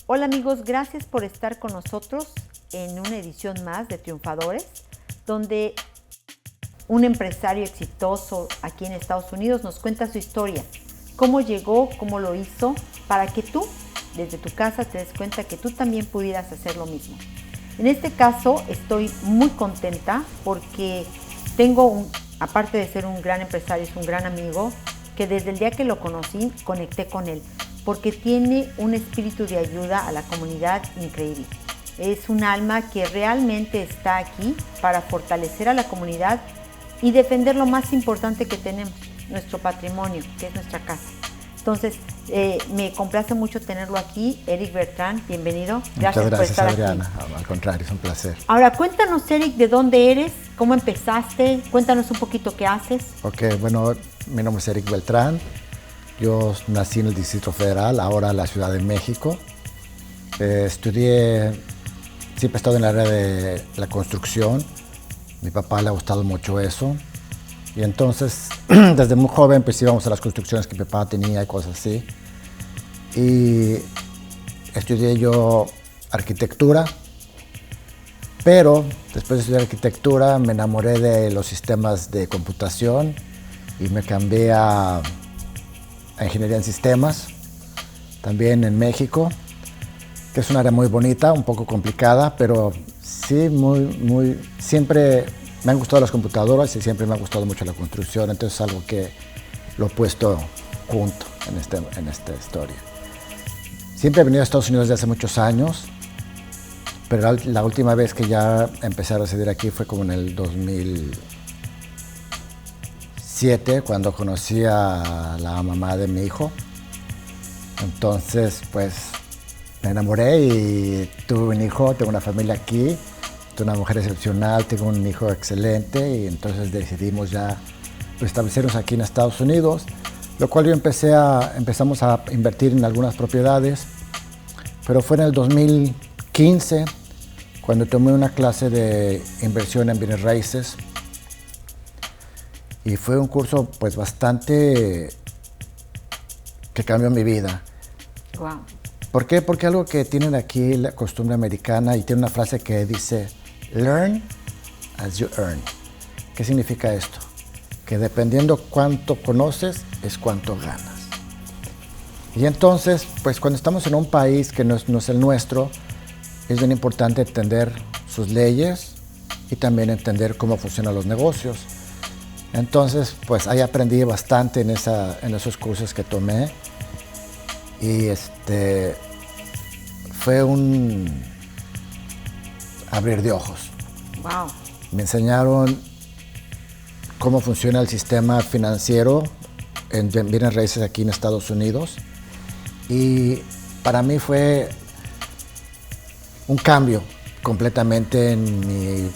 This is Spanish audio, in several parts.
Hola amigos, gracias por estar con nosotros en una edición más de Triunfadores, donde un empresario exitoso aquí en Estados Unidos nos cuenta su historia, cómo llegó, cómo lo hizo, para que tú, desde tu casa, te des cuenta que tú también pudieras hacer lo mismo. En este caso estoy muy contenta porque aparte de ser un gran empresario, es un gran amigo, que desde el día que lo conocí conecté con él, porque tiene un espíritu de ayuda a la comunidad increíble. Es un alma que realmente está aquí para fortalecer a la comunidad y defender lo más importante que tenemos, nuestro patrimonio, que es nuestra casa. Entonces, me complace mucho tenerlo aquí. Eric Bertrand, bienvenido. Muchas gracias, por estar Adriana. aquí. Al contrario, es un placer. Ahora, cuéntanos, Eric, de dónde eres, cómo empezaste, cuéntanos un poquito qué haces. Ok, bueno, mi nombre es Eric Beltrán. Yo nací en el Distrito Federal, ahora en la Ciudad de México. Estudié, siempre he estado en el área de la construcción. Mi papá le ha gustado mucho eso. Y entonces, desde muy joven, pues íbamos a las construcciones que mi papá tenía y cosas así. Y estudié yo arquitectura, pero después de estudiar arquitectura me enamoré de los sistemas de computación y me cambié a ingeniería en sistemas, también en México, que es un área muy bonita, un poco complicada, pero sí, siempre me han gustado las computadoras y siempre me ha gustado mucho la construcción, entonces es algo que lo he puesto junto en esta historia. Siempre he venido a Estados Unidos desde hace muchos años, pero la última vez que ya empecé a residir aquí fue como en el 2007, cuando conocí a la mamá de mi hijo. Entonces, pues, me enamoré y tuve un hijo, tengo una familia aquí, tengo una mujer excepcional, tengo un hijo excelente y entonces decidimos ya establecernos aquí en Estados Unidos, lo cual empezamos a invertir en algunas propiedades, pero fue en el 2015 cuando tomé una clase de inversión en bienes raíces y fue un curso pues bastante que cambió mi vida. Wow. ¿Por qué? Porque algo que tienen aquí la costumbre americana y tiene una frase que dice learn as you earn. ¿Qué significa esto? Que dependiendo cuánto conoces es cuánto ganas. Y entonces, pues cuando estamos en un país que no es el nuestro, es bien importante entender sus leyes y también entender cómo funcionan los negocios. Entonces, pues ahí aprendí bastante en esos cursos que tomé y fue un abrir de ojos. Wow. Me enseñaron cómo funciona el sistema financiero en bienes raíces aquí en Estados Unidos y para mí fue un cambio completamente en mi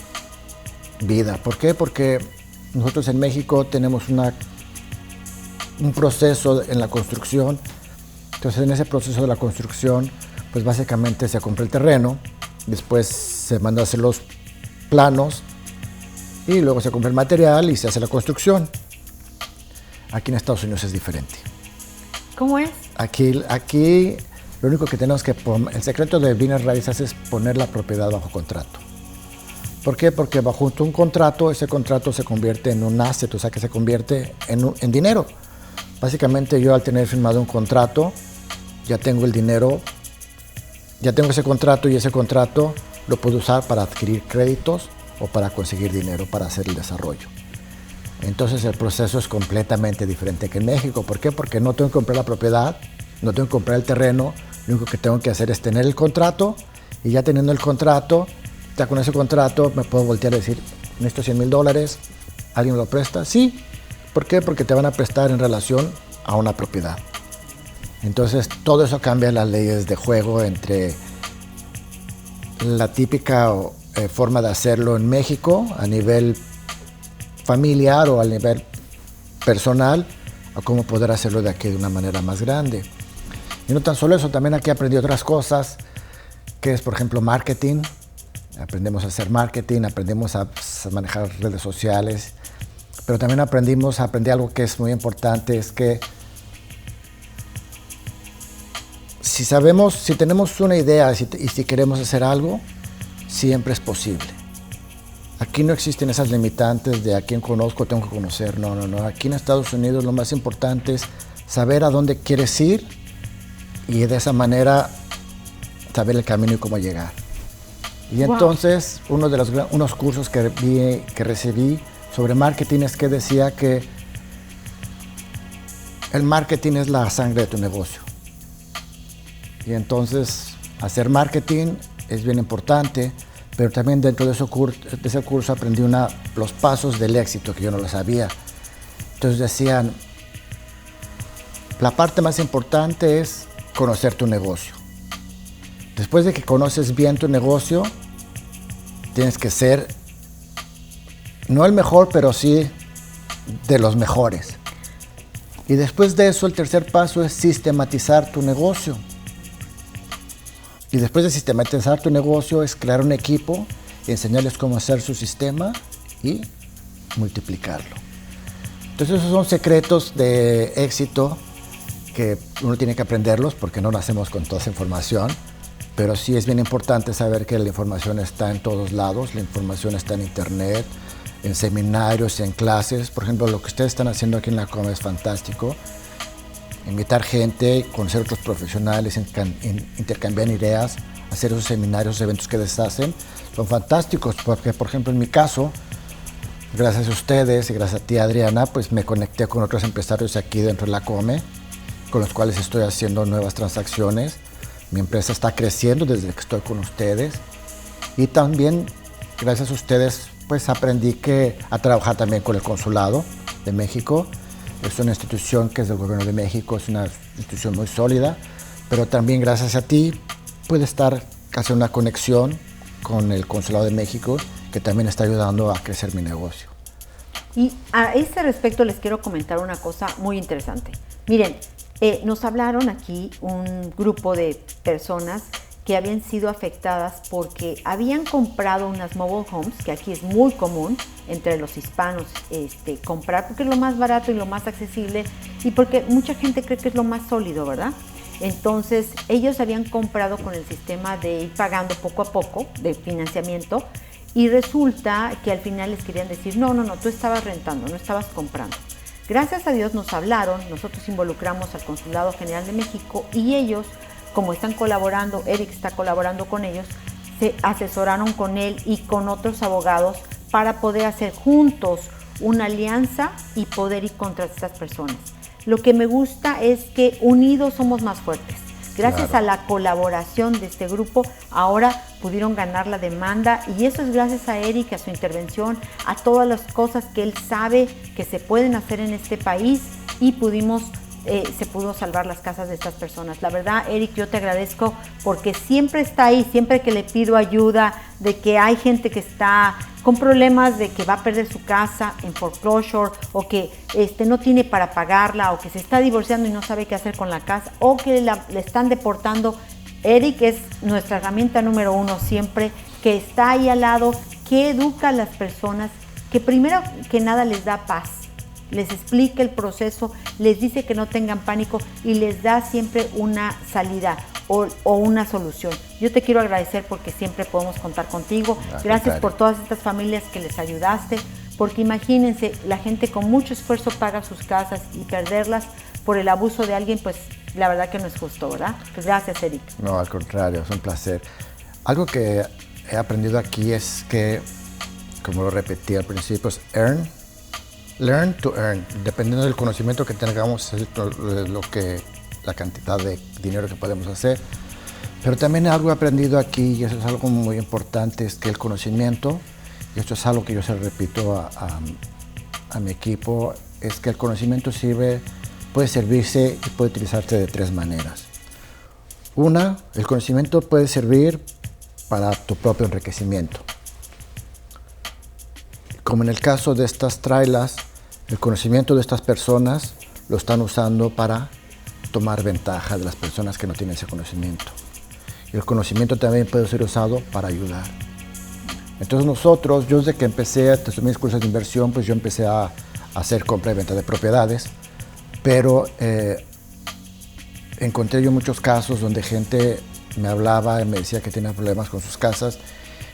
vida. ¿Por qué? Porque nosotros en México tenemos un proceso en la construcción. Entonces, en ese proceso de la construcción, pues básicamente se compra el terreno, después se manda a hacer los planos y luego se compra el material y se hace la construcción. Aquí en Estados Unidos es diferente. ¿Cómo es? Aquí lo único que tenemos que poner, el secreto de bienes raíces es poner la propiedad bajo contrato. ¿Por qué? Porque bajo un contrato, ese contrato se convierte en un asset, o sea que se convierte en dinero. Básicamente yo al tener firmado un contrato, ya tengo el dinero, ya tengo ese contrato y ese contrato lo puedo usar para adquirir créditos o para conseguir dinero para hacer el desarrollo. Entonces el proceso es completamente diferente que en México. ¿Por qué? Porque no tengo que comprar la propiedad, no tengo que comprar el terreno, lo único que tengo que hacer es tener el contrato y ya teniendo el contrato, ya con ese contrato me puedo voltear a decir, necesito $100,000, ¿alguien me lo presta? Sí. ¿Por qué? Porque te van a prestar en relación a una propiedad. Entonces todo eso cambia las leyes de juego entre la típica forma de hacerlo en México a nivel familiar o a nivel personal a cómo poder hacerlo de aquí de una manera más grande. Y no tan solo eso, también aquí aprendí otras cosas, que es por ejemplo marketing. Aprendemos a hacer marketing, aprendimos a manejar redes sociales, pero también aprendí algo que es muy importante, es que si sabemos, si tenemos una idea y si queremos hacer algo, siempre es posible. Aquí no existen esas limitantes de a quién conozco, tengo que conocer. No, no, no. Aquí en Estados Unidos lo más importante es saber a dónde quieres ir y de esa manera saber el camino y cómo llegar. Y entonces, unos cursos que recibí sobre marketing es que decía que el marketing es la sangre de tu negocio. Y entonces, hacer marketing es bien importante, pero también dentro de ese curso aprendí los pasos del éxito, que yo no lo sabía. Entonces decían, la parte más importante es conocer tu negocio. Después de que conoces bien tu negocio, tienes que ser, no el mejor, pero sí de los mejores. Y después de eso, el tercer paso es sistematizar tu negocio. Y después de sistematizar tu negocio es crear un equipo, enseñarles cómo hacer su sistema y multiplicarlo. Entonces esos son secretos de éxito que uno tiene que aprenderlos porque no nacemos con toda esa información, pero sí es bien importante saber que la información está en todos lados, la información está en internet, en seminarios, en clases. Por ejemplo, lo que ustedes están haciendo aquí en la COME es fantástico. Invitar gente, conocer otros profesionales, intercambiar ideas, hacer esos seminarios, eventos que les hacen, son fantásticos porque, por ejemplo, en mi caso, gracias a ustedes y gracias a ti, Adriana, pues me conecté con otros empresarios aquí dentro de la COME, con los cuales estoy haciendo nuevas transacciones. Mi empresa está creciendo desde que estoy con ustedes y también, gracias a ustedes, pues aprendí a trabajar también con el Consulado de México. Es una institución que es del Gobierno de México, es una institución muy sólida, pero también gracias a ti puede hacer una conexión con el Consulado de México, que también está ayudando a crecer mi negocio. Y a este respecto les quiero comentar una cosa muy interesante. Miren, nos hablaron aquí un grupo de personas que habían sido afectadas porque habían comprado unas mobile homes, que aquí es muy común entre los hispanos comprar, porque es lo más barato y lo más accesible y porque mucha gente cree que es lo más sólido, ¿verdad? Entonces ellos habían comprado con el sistema de ir pagando poco a poco de financiamiento y resulta que al final les querían decir, no, tú estabas rentando, no estabas comprando. Gracias a Dios nos hablaron, nosotros involucramos al Consulado General de México y ellos, como están colaborando, Eric está colaborando con ellos, se asesoraron con él y con otros abogados para poder hacer juntos una alianza y poder ir contra estas personas. Lo que me gusta es que unidos somos más fuertes. Gracias a la colaboración de este grupo, ahora pudieron ganar la demanda y eso es gracias a Eric, a su intervención, a todas las cosas que él sabe que se pueden hacer en este país y se pudo salvar las casas de estas personas. La verdad, Eric, yo te agradezco porque siempre está ahí, siempre que le pido ayuda, de que hay gente que está con problemas de que va a perder su casa en foreclosure o que no tiene para pagarla o que se está divorciando y no sabe qué hacer con la casa o que le están deportando. Eric es nuestra herramienta número uno siempre, que está ahí al lado, que educa a las personas, que primero que nada les da paz, les explica el proceso, les dice que no tengan pánico y les da siempre una salida o una solución. Yo te quiero agradecer porque siempre podemos contar contigo. Gracias por todas estas familias que les ayudaste, porque imagínense, la gente con mucho esfuerzo paga sus casas y perderlas por el abuso de alguien, pues la verdad que no es justo, ¿verdad? Pues gracias, Eric. No, al contrario, es un placer. Algo que he aprendido aquí es que, como lo repetí al principio, es learn to earn. Dependiendo del conocimiento que tengamos, es la cantidad de dinero que podemos hacer. Pero también algo he aprendido aquí, y eso es algo muy importante, es que el conocimiento, y esto es algo que yo se lo repito a mi equipo, es que el conocimiento puede servirse y puede utilizarse de tres maneras. Una, el conocimiento puede servir para tu propio enriquecimiento. Como en el caso de estas trailas, el conocimiento de estas personas lo están usando para tomar ventaja de las personas que no tienen ese conocimiento. Y el conocimiento también puede ser usado para ayudar. Entonces yo desde que empecé a hacer mis cursos de inversión, pues yo empecé a hacer compra y venta de propiedades, pero encontré yo muchos casos donde gente me hablaba y me decía que tenía problemas con sus casas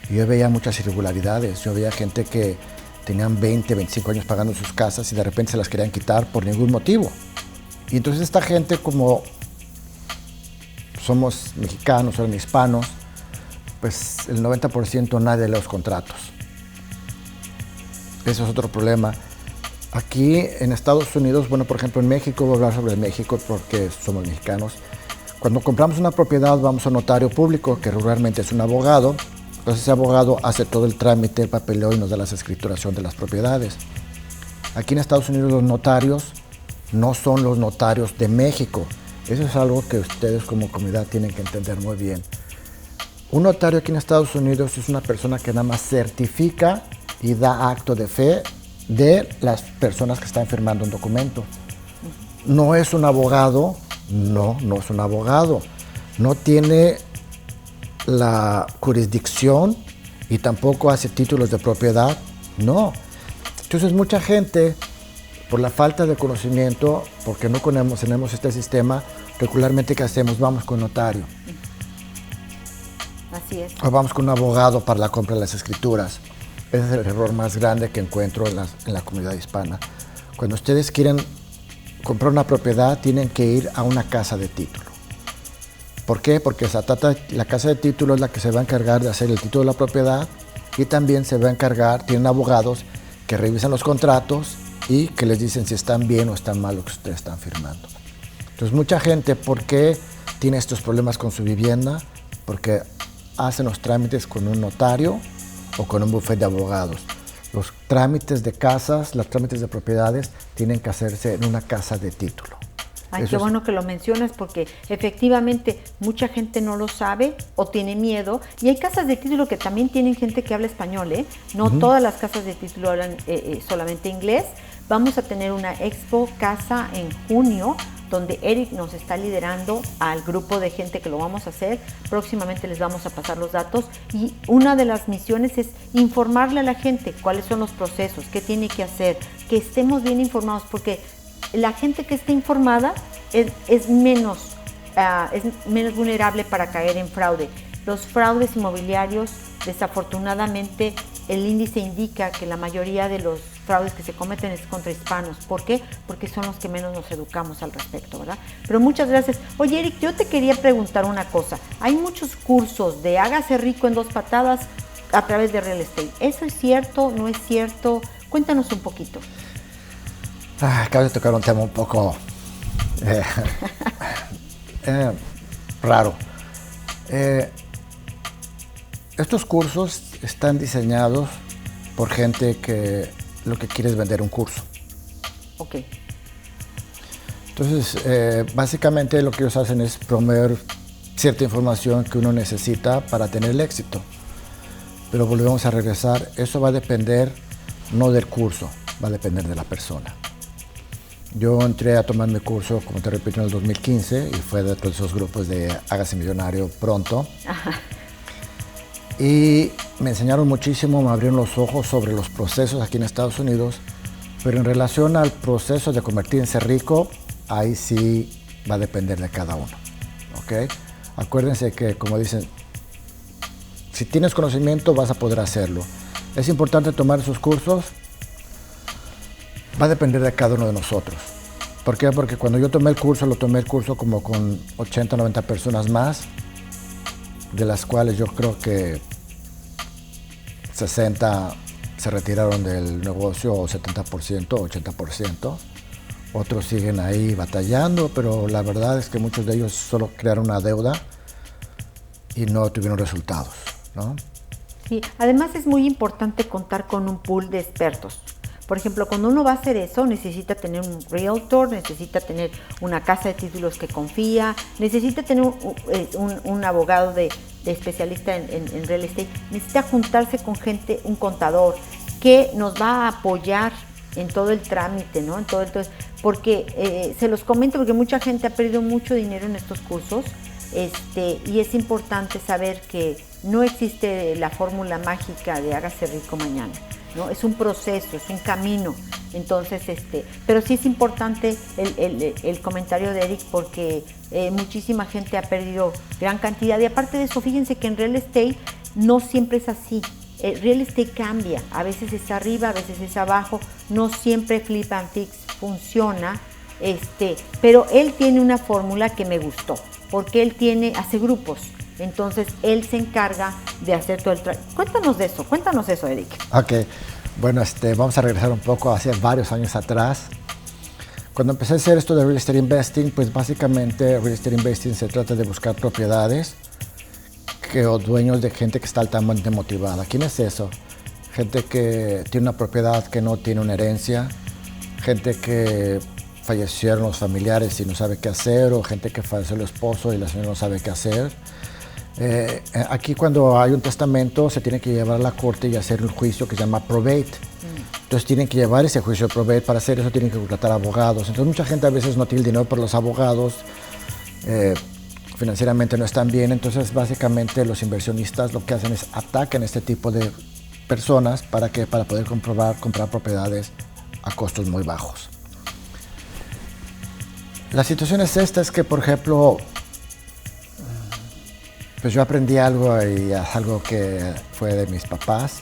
y yo veía muchas irregularidades. Yo veía gente que tenían 20, 25 años pagando sus casas y de repente se las querían quitar por ningún motivo. Y entonces esta gente, como somos mexicanos, son hispanos, pues el 90% nadie lee los contratos. Eso es otro problema. Aquí en Estados Unidos, bueno, por ejemplo en México, voy a hablar sobre México porque somos mexicanos. Cuando compramos una propiedad vamos a un notario público, que regularmente es un abogado. Entonces ese abogado hace todo el trámite, el papeleo y nos da la escrituración de las propiedades. Aquí en Estados Unidos los notarios no son los notarios de México. Eso es algo que ustedes como comunidad tienen que entender muy bien. Un notario aquí en Estados Unidos es una persona que nada más certifica y da acto de fe de las personas que están firmando un documento. No es un abogado, no es un abogado. No tiene la jurisdicción y tampoco hace títulos de propiedad, no. Entonces mucha gente, por la falta de conocimiento, porque no tenemos este sistema, regularmente ¿qué hacemos? Vamos con notario. Así es. O vamos con un abogado para la compra de las escrituras. Ese es el error más grande que encuentro en la comunidad hispana. Cuando ustedes quieren comprar una propiedad, tienen que ir a una casa de título. ¿Por qué? Porque la casa de título es la que se va a encargar de hacer el título de la propiedad y también se va a encargar, tienen abogados que revisan los contratos y que les dicen si están bien o están mal lo que ustedes están firmando. Entonces mucha gente, ¿por qué tiene estos problemas con su vivienda? Porque hacen los trámites con un notario o con un bufete de abogados. Los trámites de casas, los trámites de propiedades tienen que hacerse en una casa de título. Ay, qué bueno que lo mencionas porque efectivamente mucha gente no lo sabe o tiene miedo y hay casas de título que también tienen gente que habla español, ¿eh? No todas las casas de título hablan solamente inglés. Vamos a tener una expo casa en junio donde Eric nos está liderando al grupo de gente que lo vamos a hacer. Próximamente les vamos a pasar los datos y una de las misiones es informarle a la gente cuáles son los procesos, qué tiene que hacer, que estemos bien informados porque la gente que está informada es menos vulnerable para caer en fraude. Los fraudes inmobiliarios, desafortunadamente, el índice indica que la mayoría de los fraudes que se cometen es contra hispanos. ¿Por qué? Porque son los que menos nos educamos al respecto, ¿verdad? Pero muchas gracias. Oye, Eric, yo te quería preguntar una cosa. Hay muchos cursos de hágase rico en 2 patadas a través de real estate. ¿Eso es cierto? ¿No es cierto? Cuéntanos un poquito. Acabo de tocar un tema un poco raro. Estos cursos están diseñados por gente que lo que quiere es vender un curso. Ok. Entonces, básicamente lo que ellos hacen es promover cierta información que uno necesita para tener el éxito. Pero volvemos a regresar, eso va a depender no del curso, va a depender de la persona. Yo entré a tomar mi curso, como te repito, en el 2015 y fue de todos esos grupos de Hágase Millonario Pronto. Ajá. Y me enseñaron muchísimo, me abrieron los ojos sobre los procesos aquí en Estados Unidos, pero en relación al proceso de convertirse rico, ahí sí va a depender de cada uno. ¿Ok? Acuérdense que, como dicen, si tienes conocimiento vas a poder hacerlo. Es importante tomar esos cursos. Va a depender de cada uno de nosotros. ¿Por qué? Porque cuando yo tomé el curso, lo tomé el curso como con 80, 90 personas más, de las cuales yo creo que 60 se retiraron del negocio, o 70%, 80%. Otros siguen ahí batallando, pero la verdad es que muchos de ellos solo crearon una deuda y no tuvieron resultados, ¿no? Sí, además es muy importante contar con un pool de expertos. Por ejemplo, cuando uno va a hacer eso, necesita tener un realtor, necesita tener una casa de títulos que confía, necesita tener un abogado de especialista en real estate, necesita juntarse con gente, un contador, que nos va a apoyar en todo el trámite, ¿no? Porque se los comento porque mucha gente ha perdido mucho dinero en estos cursos, y es importante saber que no existe la fórmula mágica de hágase rico mañana. ¿no? Es un proceso, es un camino. Entonces, pero sí es importante el comentario de Eric porque muchísima gente ha perdido gran cantidad. Y aparte de eso, fíjense que en real estate no siempre es así. El real estate cambia, a veces es arriba, a veces es abajo, no siempre flip and fix funciona, pero él tiene una fórmula que me gustó, porque él hace grupos, entonces él se encarga de hacer todo el trabajo. Cuéntanos eso, Eric. Ok, bueno, vamos a regresar un poco hace varios años atrás. Cuando empecé a hacer esto de Real Estate Investing, pues básicamente Real Estate Investing se trata de buscar propiedades o dueños de gente que está altamente motivada. ¿Quién es eso? Gente que tiene una propiedad que no tiene una herencia, gente que fallecieron los familiares y no sabe qué hacer, o gente que falleció el esposo y la señora no sabe qué hacer. Aquí cuando hay un testamento se tiene que llevar a la corte y hacer un juicio que se llama probate. Entonces tienen que llevar ese juicio de probate. Para hacer eso tienen que contratar abogados. Entonces mucha gente a veces no tiene el dinero para los abogados. Financieramente no están bien, entonces básicamente los inversionistas lo que hacen es atacan este tipo de personas para poder comprar propiedades a costos muy bajos. La situación es esta, es que por ejemplo, pues yo aprendí algo y algo que fue de mis papás,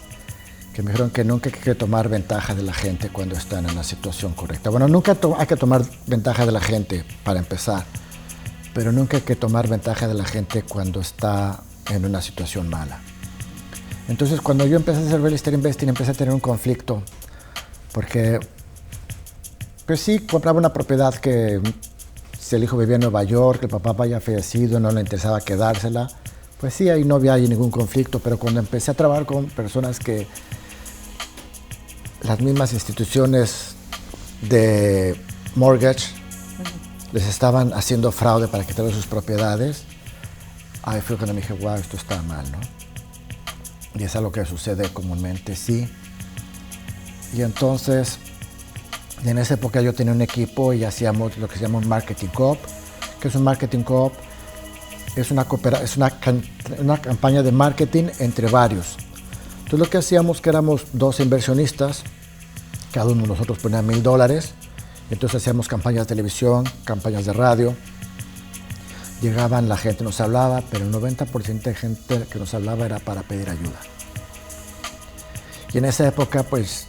que me dijeron que nunca hay que tomar ventaja de la gente cuando están en la situación correcta. Bueno, nunca hay que tomar ventaja de la gente para empezar, pero nunca hay que tomar ventaja de la gente cuando está en una situación mala. Entonces, cuando yo empecé a hacer Real Estate Investing, empecé a tener un conflicto, porque, pues sí, compraba una propiedad que si el hijo vivía en Nueva York, el papá había fallecido, no le interesaba quedársela, pues sí, ahí no había ningún conflicto, pero cuando empecé a trabajar con personas que las mismas instituciones de mortgage les estaban haciendo fraude para quitarle sus propiedades, ahí fue cuando me dije, wow, esto está mal, ¿no? Y es algo que sucede comúnmente, sí. Y entonces, en esa época yo tenía un equipo y hacíamos lo que se llama un marketing co-op. ¿Qué es un marketing co-op? Es una campaña de marketing entre varios. Entonces lo que hacíamos que éramos 12 inversionistas, cada uno de nosotros ponía $1,000, entonces hacíamos campañas de televisión, campañas de radio. Llegaban, la gente nos hablaba, pero el 90% de gente que nos hablaba era para pedir ayuda. Y en esa época, pues,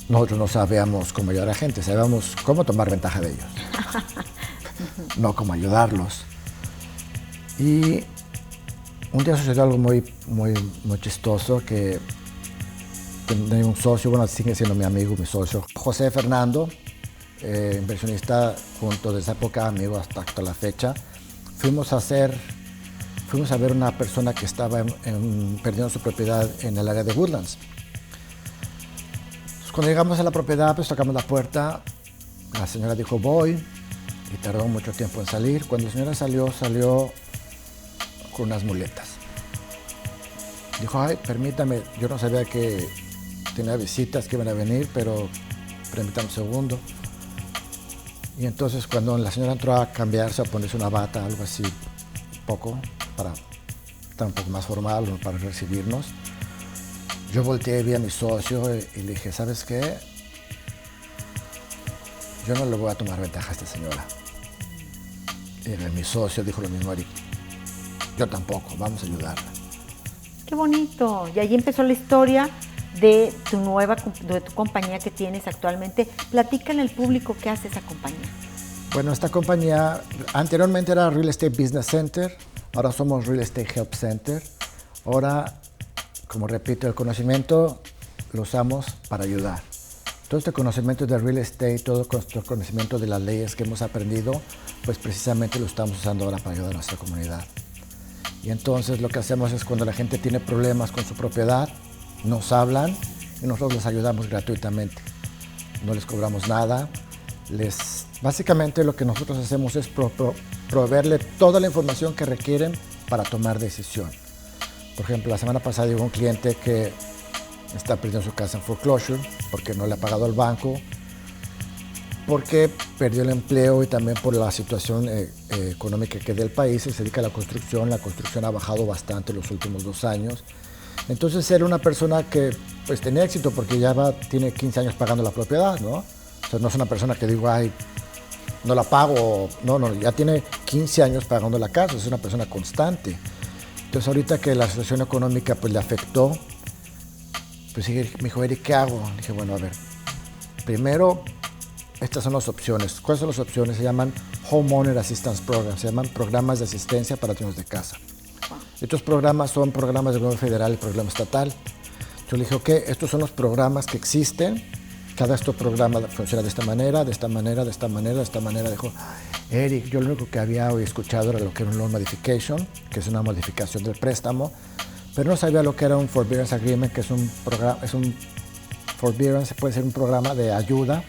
nosotros no sabíamos cómo ayudar a la gente, sabíamos cómo tomar ventaja de ellos, no cómo ayudarlos. Y un día sucedió algo muy chistoso, que tenía un socio, bueno, sigue siendo mi amigo, mi socio, José Fernando, inversionista junto de esa época, amigo hasta la fecha. Fuimos a ver una persona que estaba perdiendo su propiedad en el área de Woodlands. Entonces, cuando llegamos a la propiedad, pues tocamos la puerta, la señora dijo voy, y tardó mucho tiempo en salir. Cuando la señora salió con unas muletas. Dijo, ay, permítame, yo no sabía que tenía visitas que iban a venir, pero permítame un segundo. Y entonces cuando la señora entró a cambiarse, a ponerse una bata, algo así, poco, para estar un poco más formal, para recibirnos, yo volteé y vi a mi socio y le dije, ¿sabes qué? Yo no le voy a tomar ventaja a esta señora. Y mi socio dijo lo mismo, Eric, yo tampoco, vamos a ayudarla. Qué bonito. Y ahí empezó la historia de tu compañía que tienes actualmente. Platícale al público qué hace esa compañía. Bueno, esta compañía anteriormente era Real Estate Business Center, ahora somos Real Estate Help Center. Ahora, como repito, el conocimiento lo usamos para ayudar. Todo este conocimiento de real estate, todo este conocimiento de las leyes que hemos aprendido, pues precisamente lo estamos usando ahora para ayudar a nuestra comunidad. Y entonces lo que hacemos es cuando la gente tiene problemas con su propiedad, nos hablan y nosotros les ayudamos gratuitamente. No les cobramos nada. Básicamente lo que nosotros hacemos es proveerle toda la información que requieren para tomar decisión. Por ejemplo, la semana pasada llegó un cliente que está perdiendo su casa en foreclosure porque no le ha pagado al banco, porque perdió el empleo y también por la situación económica que del país. Se dedica a la construcción. La construcción ha bajado bastante los últimos 2 años Entonces era una persona que pues tenía éxito porque tiene 15 años pagando la propiedad, ¿no? O sea, no es una persona que digo, ay, no la pago. No, ya tiene 15 años pagando la casa, es una persona constante. Entonces ahorita que la situación económica pues le afectó, pues me dijo, Eric, ¿qué hago? Dije, bueno, a ver, primero, estas son las opciones. ¿Cuáles son las opciones? Se llaman Homeowner Assistance Programs, se llaman programas de asistencia para dueños de casa. Estos programas son programas del gobierno federal y programa estatal. Yo le dije, ok, estos son los programas que existen. Cada de estos programas funciona de esta manera, de esta manera, de esta manera, de esta manera. Dijo, Eric, yo lo único que había escuchado era lo que era un loan modification, que es una modificación del préstamo, pero no sabía lo que era un forbearance agreement, que es un programa, forbearance puede ser un programa de ayuda,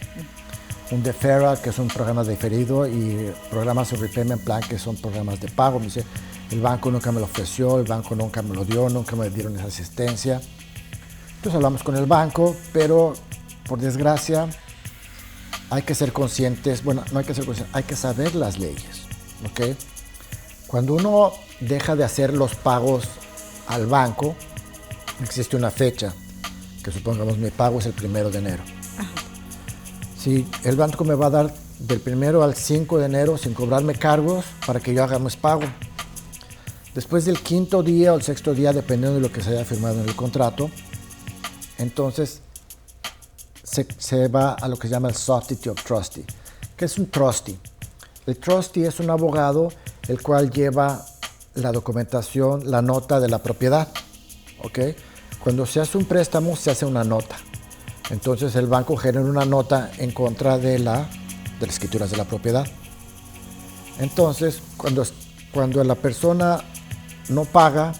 un deferral, que es un programa de diferido, y programas de repayment plan, que son programas de pago. Me dice, el banco nunca me lo ofreció, el banco nunca me lo dio, nunca me dieron esa asistencia. Entonces hablamos con el banco, pero por desgracia hay que ser conscientes, bueno, no hay que ser conscientes, hay que saber las leyes, ¿ok? Cuando uno deja de hacer los pagos al banco, existe una fecha, que supongamos mi pago es el 1 de enero. Ajá. Si el banco me va a dar del 1 al 5 de enero sin cobrarme cargos para que yo haga mis pagos. Después del 5.º día o el 6.º día, dependiendo de lo que se haya firmado en el contrato, entonces se va a lo que se llama el substitute of trustee. ¿Qué es un trustee? El trustee es un abogado el cual lleva la documentación, la nota de la propiedad. ¿Ok? Cuando se hace un préstamo, se hace una nota. Entonces el banco genera una nota en contra de las escrituras de la propiedad. Entonces, cuando la persona no paga,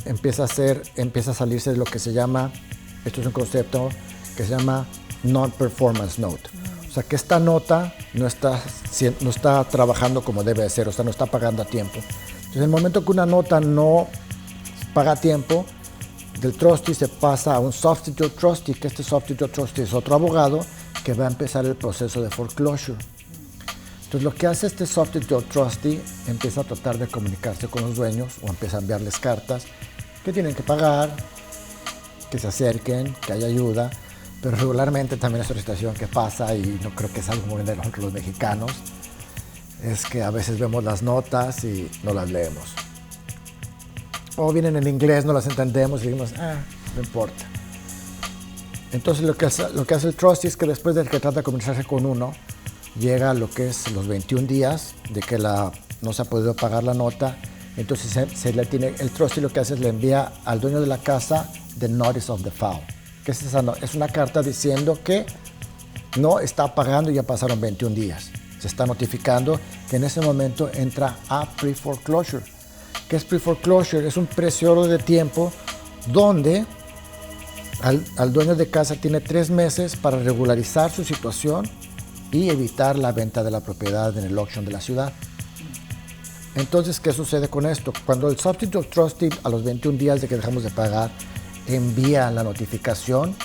empieza a salirse de lo que se llama, esto es un concepto que se llama non-performance note. O sea, que esta nota no está trabajando como debe de ser, o sea, no está pagando a tiempo. Entonces, en el momento que una nota no paga a tiempo, del trustee se pasa a un substitute trustee, que este substitute trustee es otro abogado que va a empezar el proceso de foreclosure. Entonces, lo que hace este substitute trustee, empieza a tratar de comunicarse con los dueños o empieza a enviarles cartas que tienen que pagar, que se acerquen, que haya ayuda, pero regularmente también es una situación que pasa, y no creo que es algo muy de los mexicanos, es que a veces vemos las notas y no las leemos. O vienen en inglés, no las entendemos y decimos, no importa. Entonces lo que hace el trustee es que después de que trata de comunicarse con uno, llega a lo que es los 21 días de que no se ha podido pagar la nota. Entonces el trustee lo que hace es le envía al dueño de la casa the notice of default, que es una carta diciendo que no está pagando y ya pasaron 21 días. Se está notificando que en ese momento entra a pre-foreclosure. ¿Qué es pre-foreclosure? Es un periodo de tiempo donde al dueño de casa tiene 3 meses para regularizar su situación y evitar la venta de la propiedad en el auction de la ciudad. Entonces, ¿qué sucede con esto? Cuando el substitute trustee, a los 21 días de que dejamos de pagar, envía la notificación,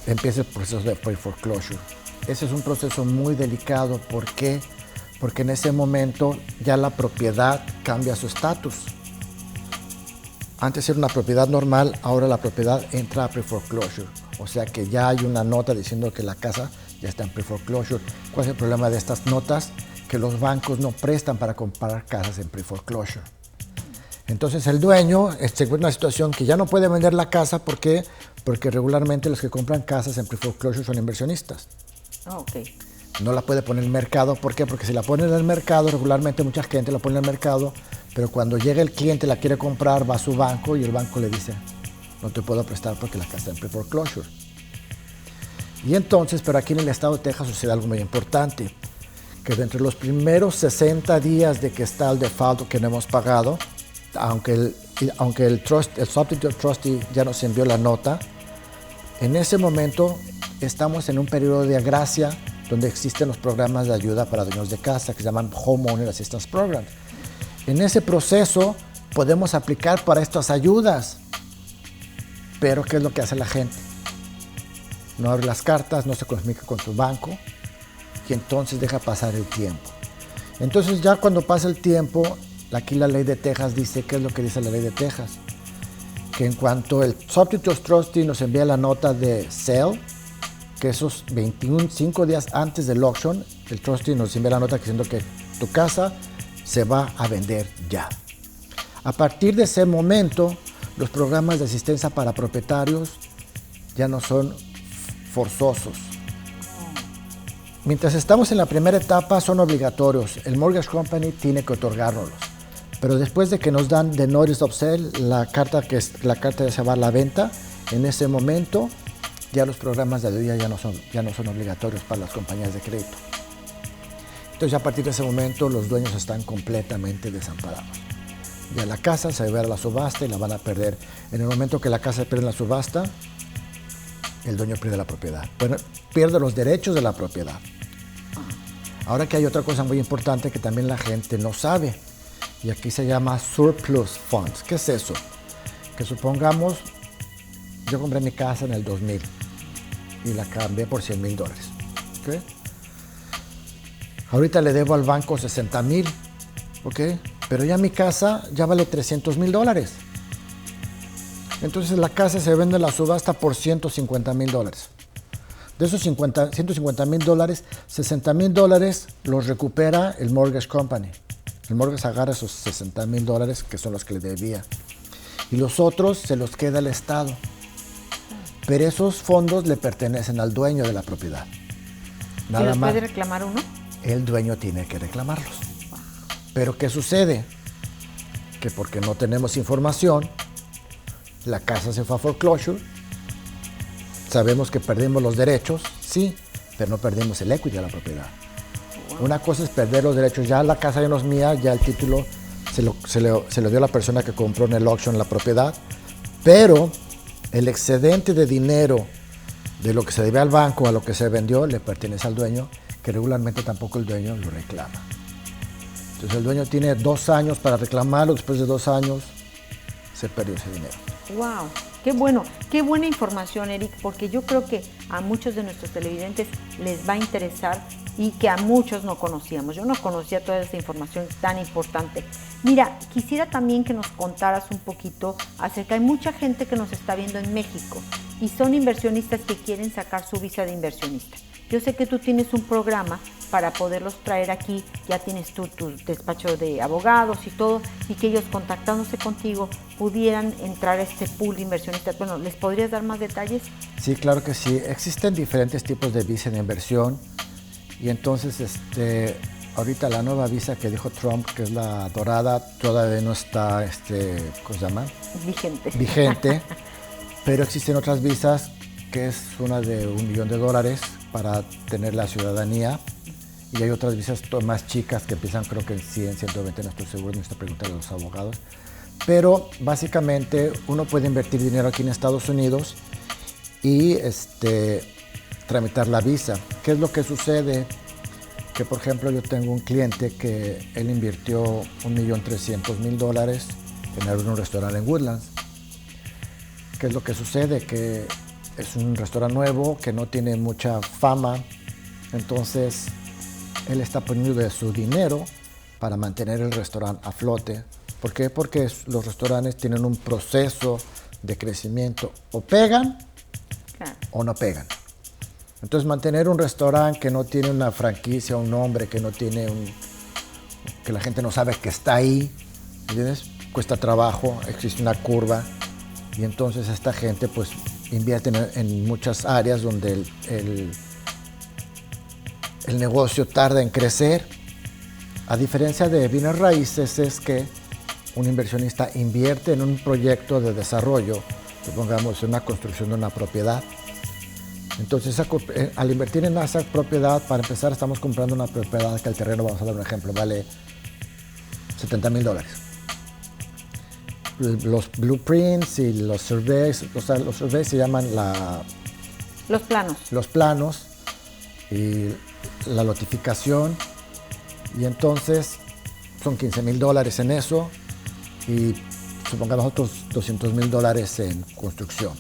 empieza el proceso de pre-foreclosure. Ese es un proceso muy delicado. ¿Por qué? Porque en ese momento ya la propiedad cambia su estatus. Antes era una propiedad normal, ahora la propiedad entra a pre-foreclosure. O sea que ya hay una nota diciendo que la casa ya está en pre-foreclosure. ¿Cuál es el problema de estas notas? Que los bancos no prestan para comprar casas en pre-foreclosure. Entonces el dueño se encuentra en una situación que ya no puede vender la casa. ¿Por qué? Porque regularmente los que compran casas en pre-foreclosure son inversionistas. Okay. No la puede poner en el mercado. ¿Por qué? Porque si la pone en el mercado, regularmente mucha gente la pone en el mercado, pero cuando llega el cliente la quiere comprar, va a su banco y el banco le dice, no te puedo prestar porque la casa está en pre-foreclosure. Y entonces, pero aquí en el estado de Texas sucede algo muy importante, que dentro de los primeros 60 días de que está el default que no hemos pagado, aunque el substitute trustee ya nos envió la nota, en ese momento estamos en un periodo de gracia donde existen los programas de ayuda para dueños de casa que se llaman Homeowner Assistance Programs. En ese proceso podemos aplicar para estas ayudas, pero ¿qué es lo que hace la gente? No abre las cartas, no se comunica con su banco y entonces deja pasar el tiempo. Entonces ya cuando pasa el tiempo, aquí la ley de Texas dice, ¿qué es lo que dice la ley de Texas? que en cuanto el Substitute Trustee nos envía la nota de sale, que esos 5 días antes del auction, el trustee nos envía la nota diciendo que tu casa se va a vender ya. A partir de ese momento, los programas de asistencia para propietarios ya no son forzosos. Mientras estamos en la primera etapa, son obligatorios. El mortgage company tiene que otorgárnoslos. Pero después de que nos dan the notice of sale, la carta de se va a la venta, en ese momento ya los programas de ayuda ya no son obligatorios para las compañías de crédito. Entonces, a partir de ese momento, los dueños están completamente desamparados. Ya la casa se va a ver a la subasta y la van a perder. En el momento que la casa se pierde en la subasta, el dueño pierde la propiedad. Bueno, pierde los derechos de la propiedad. Ahora que hay otra cosa muy importante que también la gente no sabe, y aquí se llama surplus funds. ¿Qué es eso? Que supongamos, yo compré mi casa en el 2000 y la cambié por $100,000. ¿Okay? Ahorita le debo al banco $60,000, ¿ok? Pero ya mi casa ya vale $300,000. Entonces la casa se vende en la subasta por $150,000. De esos $150,000, $60,000 los recupera el mortgage company. El mortgage agarra esos $60,000 que son los que le debía. Y los otros se los queda el Estado. Pero esos fondos le pertenecen al dueño de la propiedad. ¿Y los puede reclamar uno? El dueño tiene que reclamarlos. Pero ¿qué sucede? Que porque no tenemos información, la casa se fue a foreclosure, sabemos que perdimos los derechos, sí, pero no perdimos el equity de la propiedad. Wow. Una cosa es perder los derechos, ya la casa ya no es mía, ya el título se lo dio a la persona que compró en el auction la propiedad, pero el excedente de dinero de lo que se debe al banco a lo que se vendió le pertenece al dueño, que regularmente tampoco el dueño lo reclama. Entonces el dueño tiene 2 años para reclamarlo, después de 2 años se perdió ese dinero. ¡Wow! Qué bueno, qué buena información, Eric, porque yo creo que a muchos de nuestros televidentes les va a interesar y que a muchos no conocíamos. Yo no conocía toda esa información tan importante. Mira, quisiera también que nos contaras un poquito acerca de mucha gente que nos está viendo en México y son inversionistas que quieren sacar su visa de inversionista. Yo sé que tú tienes un programa para poderlos traer aquí, ya tienes tu despacho de abogados y todo, y que ellos contactándose contigo pudieran entrar a este pool de inversionistas. Bueno, ¿les podrías dar más detalles? Sí, claro que sí. Existen diferentes tipos de visa de inversión y entonces ahorita la nueva visa que dijo Trump, que es la dorada, todavía no está, ¿cómo se llama? Vigente, pero existen otras visas que es una de $1 millón para tener la ciudadanía. Y hay otras visas más chicas que empiezan creo que en 100, 120, no estoy seguro, necesito preguntarle a los abogados. Pero básicamente uno puede invertir dinero aquí en Estados Unidos y tramitar la visa. ¿Qué es lo que sucede? Que por ejemplo yo tengo un cliente que él invirtió $1,300,000 en abrir un restaurante en Woodlands. ¿Qué es lo que sucede? Que es un restaurante nuevo que no tiene mucha fama, entonces él está poniendo de su dinero para mantener el restaurante a flote. ¿Por qué? Porque los restaurantes tienen un proceso de crecimiento. O pegan o no pegan. Entonces mantener un restaurante que no tiene una franquicia, un nombre, que no tiene que la gente no sabe que está ahí, ¿entiendes? Cuesta trabajo, existe una curva. Y entonces esta gente pues invierte en muchas áreas donde el negocio tarda en crecer. A diferencia de bienes raíces es que un inversionista invierte en un proyecto de desarrollo, supongamos una construcción de una propiedad. Entonces al invertir en esa propiedad, para empezar estamos comprando una propiedad que el terreno, vamos a dar un ejemplo, vale $70,000. Los blueprints y los surveys, o sea, los surveys se llaman los planos. Los planos y la notificación, y entonces son $15,000 en eso y supongamos otros $200,000 en construcción.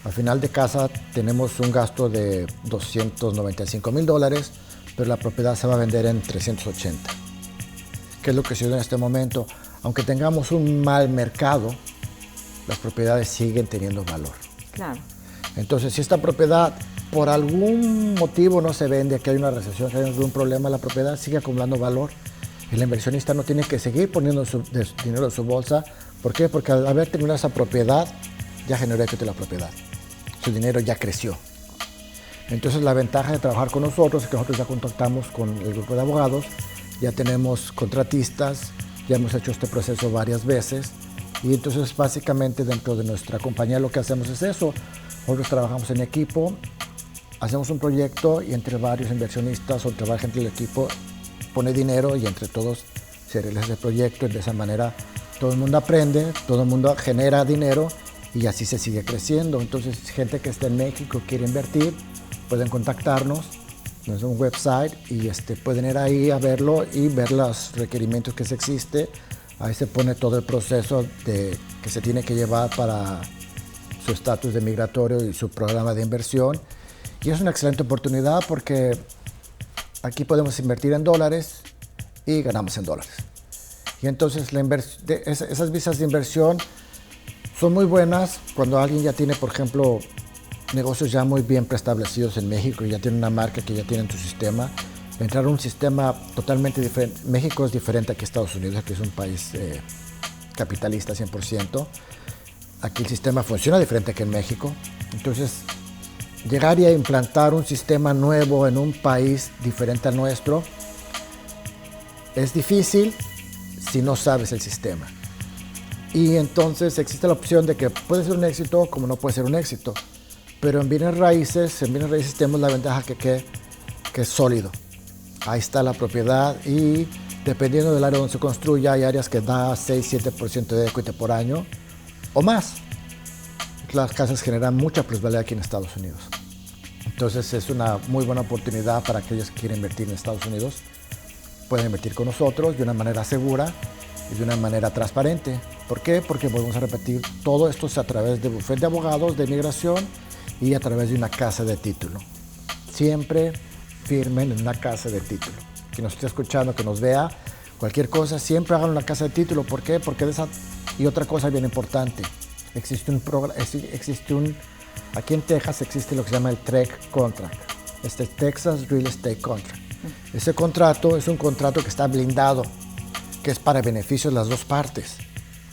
Al final de casa tenemos un gasto de $295,000, pero la propiedad se va a vender en $380,000. ¿Qué es lo que sucede en este momento? Aunque tengamos un mal mercado, las propiedades siguen teniendo valor. Claro. Entonces, si esta propiedad por algún motivo no se vende, que hay una recesión, que hay algún problema, la propiedad sigue acumulando valor. El inversionista no tiene que seguir poniendo dinero en su bolsa. ¿Por qué? Porque al haber terminado esa propiedad, ya generó equity la propiedad. Su dinero ya creció. Entonces, la ventaja de trabajar con nosotros es que nosotros ya contactamos con el grupo de abogados, ya tenemos contratistas, ya hemos hecho este proceso varias veces. Y entonces, básicamente, dentro de nuestra compañía lo que hacemos es eso. Nosotros trabajamos en equipo, hacemos un proyecto y entre varios inversionistas o entre varias gente del equipo pone dinero y entre todos se realiza el proyecto. Y de esa manera todo el mundo aprende, todo el mundo genera dinero y así se sigue creciendo. Entonces, gente que está en México quiere invertir, pueden contactarnos, es un website y pueden ir ahí a verlo y ver los requerimientos que se existe. Ahí se pone todo el proceso que se tiene que llevar para su estatus de migratorio y su programa de inversión. Y es una excelente oportunidad porque aquí podemos invertir en dólares y ganamos en dólares. Y entonces esas visas de inversión son muy buenas cuando alguien ya tiene, por ejemplo, negocios ya muy bien preestablecidos en México y ya tiene una marca que ya tiene en su sistema. Entrar a un sistema totalmente diferente. México es diferente aquí a Estados Unidos, que es un país capitalista 100%. Aquí el sistema funciona diferente que en México. Entonces, llegar y a implantar un sistema nuevo en un país diferente al nuestro es difícil si no sabes el sistema. Y entonces existe la opción de que puede ser un éxito como no puede ser un éxito. Pero en bienes raíces tenemos la ventaja que es sólido. Ahí está la propiedad y dependiendo del área donde se construya, hay áreas que da 6-7% de equity por año o más. Las casas generan mucha plusvalía aquí en Estados Unidos. Entonces es una muy buena oportunidad para aquellos que quieren invertir en Estados Unidos. Pueden invertir con nosotros de una manera segura y de una manera transparente. ¿Por qué? Porque podemos repetir todo esto a través de bufete de abogados de inmigración y a través de una casa de título. Siempre firmen en una casa de título. Quien nos esté escuchando, que nos vea, cualquier cosa, siempre hagan una casa de título. ¿Por qué? Porque y otra cosa bien importante, aquí en Texas existe lo que se llama el TREC Contract, Texas Real Estate Contract. Ese contrato es un contrato que está blindado, que es para beneficio de las dos partes.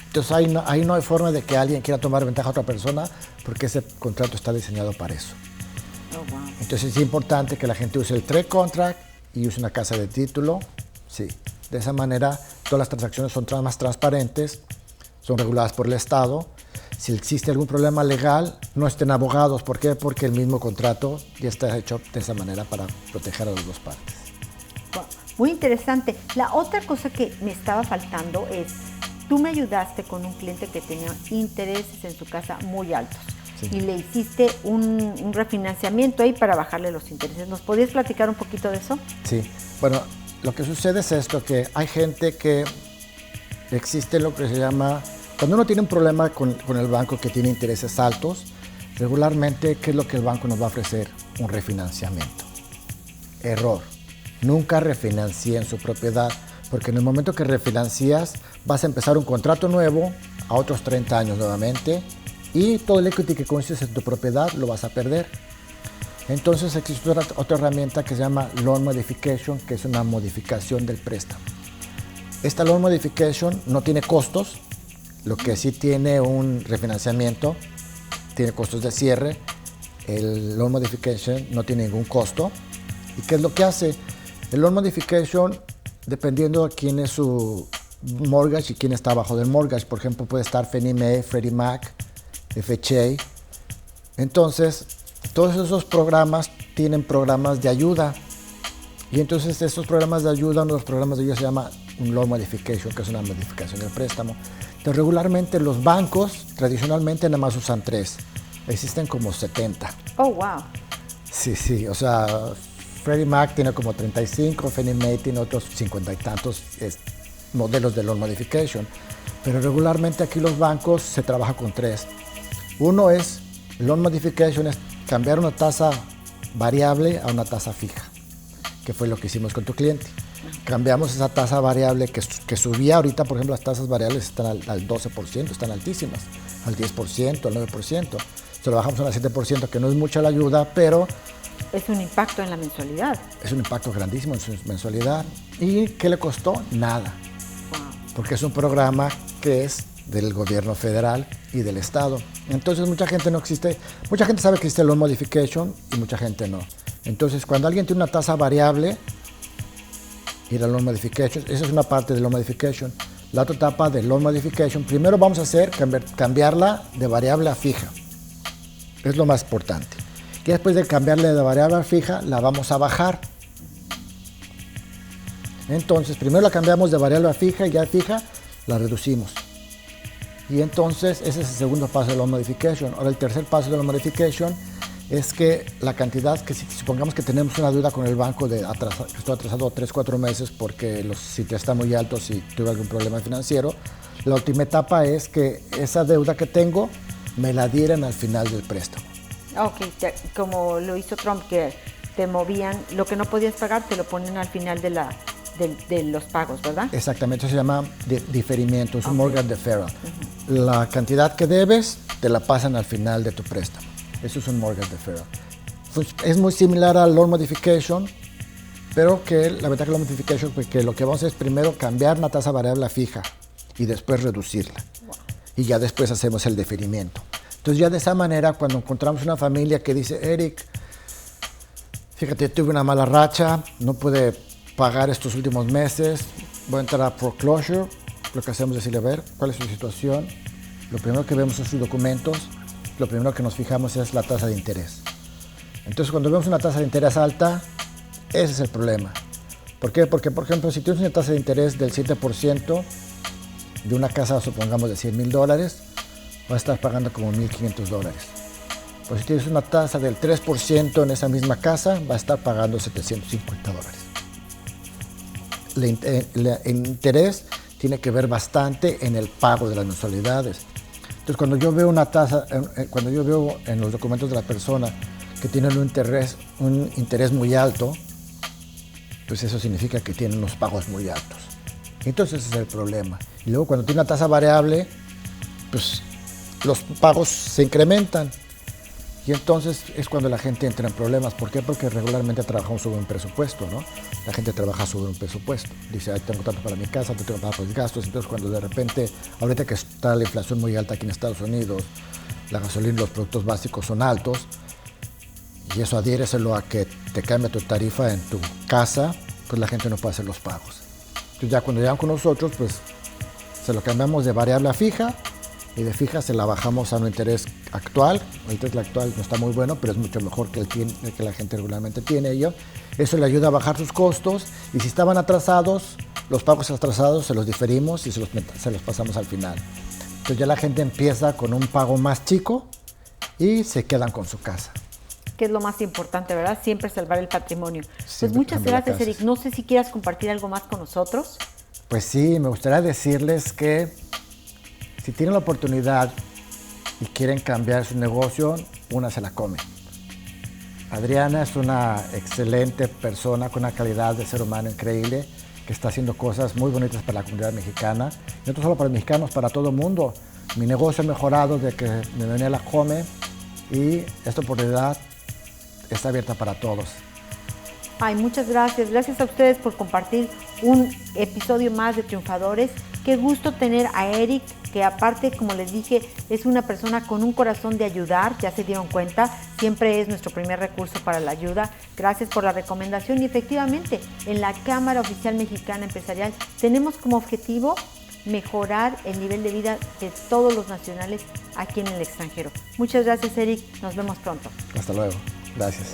Entonces ahí no hay forma de que alguien quiera tomar ventaja a otra persona porque ese contrato está diseñado para eso. Oh, wow. Entonces es importante que la gente use el TREC Contract y use una casa de título. Sí. De esa manera todas las transacciones son más transparentes, son reguladas por el Estado. Si existe algún problema legal, no estén abogados. ¿Por qué? Porque el mismo contrato ya está hecho de esa manera para proteger a las dos partes. Wow. Muy interesante. La otra cosa que me estaba faltando es, tú me ayudaste con un cliente que tenía intereses en su casa muy altos. Sí. Y le hiciste un refinanciamiento ahí para bajarle los intereses. ¿Nos podías platicar un poquito de eso? Sí. Bueno, lo que sucede es esto, que hay gente que existe lo que se llama, cuando uno tiene un problema con el banco que tiene intereses altos, regularmente, ¿qué es lo que el banco nos va a ofrecer? Un refinanciamiento. Error. Nunca refinancien su propiedad, porque en el momento que refinancias, vas a empezar un contrato nuevo a otros 30 años nuevamente y todo el equity que consiste en tu propiedad lo vas a perder. Entonces existe otra herramienta que se llama Loan Modification, que es una modificación del préstamo. Esta Loan Modification no tiene costos, lo que sí tiene un refinanciamiento, tiene costos de cierre. El Loan Modification no tiene ningún costo. ¿Y qué es lo que hace? El Loan Modification, dependiendo de quién es su mortgage y quién está abajo del mortgage, por ejemplo, puede estar Fannie Mae, Freddie Mac, FHA. Entonces, todos esos programas tienen programas de ayuda. Y entonces estos programas de ayuda, uno de los programas de ayuda se llama un Loan Modification, que es una modificación del préstamo. Entonces, regularmente los bancos, tradicionalmente, nada más usan 3. Existen como 70. Oh, wow. Sí, o sea, Freddie Mac tiene como 35, Fannie Mae tiene otros 50 y tantos modelos de Loan Modification. Pero regularmente aquí los bancos se trabaja con 3. Uno es, Loan Modification es cambiar una tasa variable a una tasa fija, que fue lo que hicimos con tu cliente. cambiamos esa tasa variable que subía ahorita, por ejemplo, las tasas variables están al 12%, están altísimas, al 10%, al 9%. Se lo bajamos al 7%, que no es mucha la ayuda, pero es un impacto en la mensualidad. Es un impacto grandísimo en su mensualidad. ¿Y qué le costó? Nada. Wow. Porque es un programa que es del gobierno federal y del estado. Entonces mucha gente sabe que existe el loan modification y mucha gente no. Entonces cuando alguien tiene una tasa variable y la loan modification, esa es una parte del loan modification. La otra etapa del loan modification, primero vamos a hacer cambiarla de variable a fija. Es lo más importante. Que después de cambiarle de variable a fija, la vamos a bajar. Entonces, primero la cambiamos de variable a fija y ya fija la reducimos. Y entonces, ese es el segundo paso de la modification. Ahora, el tercer paso de la modification es que la cantidad, que si supongamos que tenemos una deuda con el banco que estoy atrasado 3-4 meses porque los sitios están muy altos y tuve algún problema financiero, la última etapa es que esa deuda que tengo me la dieran al final del préstamo. Ok, como lo hizo Trump, que te movían, lo que no podías pagar te lo ponen al final de los pagos, ¿verdad? Exactamente, eso se llama diferimiento, es un mortgage deferral. La cantidad que debes te la pasan al final de tu préstamo. Eso es un mortgage deferral. Es muy similar al loan modification, pero que la ventaja de loan modification es que lo que vamos a hacer es primero cambiar una tasa variable a fija y después reducirla. Wow. Y ya después hacemos el diferimiento. Entonces ya de esa manera, cuando encontramos una familia que dice, Eric, fíjate, tuve una mala racha, no pude pagar estos últimos meses, voy a entrar a foreclosure, lo que hacemos es decirle, a ver, ¿cuál es su situación? Lo primero que vemos son sus documentos, lo primero que nos fijamos es la tasa de interés. Entonces cuando vemos una tasa de interés alta, ese es el problema. ¿Por qué? Porque, por ejemplo, si tienes una tasa de interés del 7% de una casa, supongamos, de $100,000, va a estar pagando como $1,500. Pues si tienes una tasa del 3% en esa misma casa, va a estar pagando $750. El interés tiene que ver bastante en el pago de las mensualidades. Entonces, cuando yo veo una tasa, cuando yo veo en los documentos de la persona que tienen un interés muy alto, pues eso significa que tienen unos pagos muy altos. Entonces ese es el problema. Y luego cuando tiene una tasa variable, pues los pagos se incrementan y entonces es cuando la gente entra en problemas. ¿Por qué? Porque regularmente trabajamos sobre un presupuesto, ¿no? La gente trabaja sobre un presupuesto. Dice, ay, tengo tanto para mi casa, tengo para mis gastos. Entonces cuando de repente, ahorita que está la inflación muy alta aquí en Estados Unidos, la gasolina y los productos básicos son altos, y eso adhiéreselo a que te cambia tu tarifa en tu casa, pues la gente no puede hacer los pagos. Entonces ya cuando llegan con nosotros, pues se lo cambiamos de variable a fija, y de fija se la bajamos a un interés actual. El interés actual no está muy bueno, pero es mucho mejor que el que la gente regularmente tiene. Eso le ayuda a bajar sus costos, y si estaban atrasados, los pagos atrasados se los diferimos y se los pasamos al final. Entonces ya la gente empieza con un pago más chico y se quedan con su casa. Que es lo más importante, ¿verdad? Siempre salvar el patrimonio. Pues muchas gracias, Eric. No sé si quieras compartir algo más con nosotros. Pues sí, me gustaría decirles que si tienen la oportunidad y quieren cambiar su negocio, una se la come. Adriana es una excelente persona con una calidad de ser humano increíble, que está haciendo cosas muy bonitas para la comunidad mexicana. Y no solo para los mexicanos, para todo el mundo. Mi negocio ha mejorado desde que me venía a la Come, y esta oportunidad está abierta para todos. Ay, muchas gracias. Gracias a ustedes por compartir un episodio más de Triunfadores. Qué gusto tener a Eric, que aparte, como les dije, es una persona con un corazón de ayudar, ya se dieron cuenta, siempre es nuestro primer recurso para la ayuda. Gracias por la recomendación y efectivamente, en la Cámara Oficial Mexicana Empresarial tenemos como objetivo mejorar el nivel de vida de todos los nacionales aquí en el extranjero. Muchas gracias, Eric. Nos vemos pronto. Hasta luego. Gracias.